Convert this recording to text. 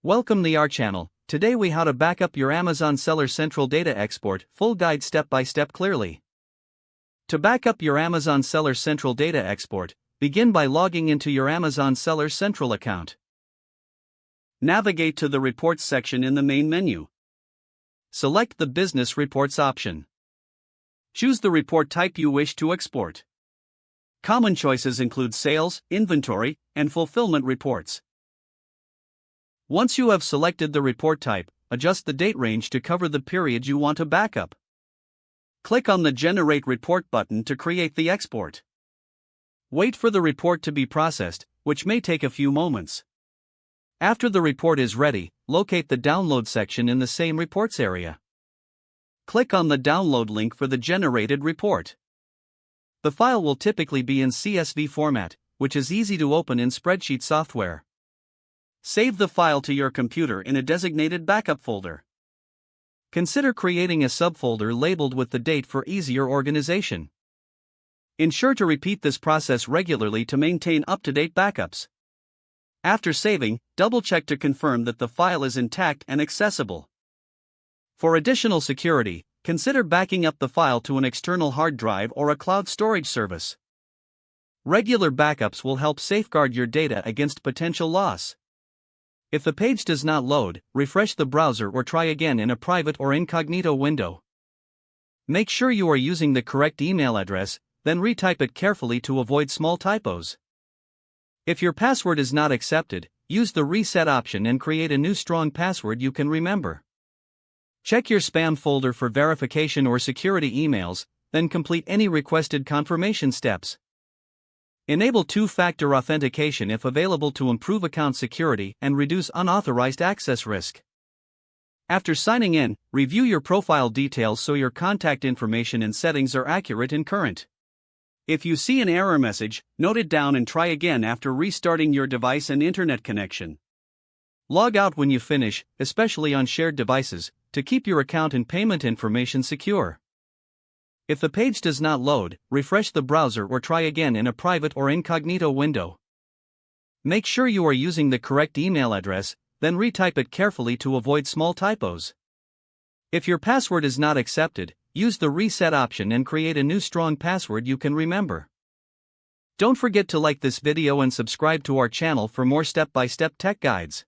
Welcome to our channel. Today we how to back up your Amazon Seller Central Data Export, full guide step by step clearly. To back up your Amazon Seller Central Data Export, begin by logging into your Amazon Seller Central account. Navigate to the Reports section in the main menu. Select the Business Reports option. Choose the report type you wish to export. Common choices include sales, inventory, and fulfillment reports. Once you have selected the report type, adjust the date range to cover the period you want to backup. Click on the Generate Report button to create the export. Wait for the report to be processed, which may take a few moments. After the report is ready, locate the Download section in the same reports area. Click on the download link for the generated report. The file will typically be in CSV format, which is easy to open in spreadsheet software. Save the file to your computer in a designated backup folder. Consider creating a subfolder labeled with the date for easier organization. Ensure to repeat this process regularly to maintain up-to-date backups. After saving, double-check to confirm that the file is intact and accessible. For additional security, consider backing up the file to an external hard drive or a cloud storage service. Regular backups will help safeguard your data against potential loss. If the page does not load, refresh the browser or try again in a private or incognito window. Make sure you are using the correct email address, then retype it carefully to avoid small typos. If your password is not accepted, use the reset option and create a new strong password you can remember. Check your spam folder for verification or security emails, then complete any requested confirmation steps. Enable two-factor authentication if available to improve account security and reduce unauthorized access risk. After signing in, review your profile details so your contact information and settings are accurate and current. If you see an error message, note it down and try again after restarting your device and internet connection. Log out when you finish, especially on shared devices, to keep your account and payment information secure. If the page does not load, refresh the browser or try again in a private or incognito window. Make sure you are using the correct email address, then retype it carefully to avoid small typos. If your password is not accepted, use the reset option and create a new strong password you can remember. Don't forget to like this video and subscribe to our channel for more step-by-step tech guides.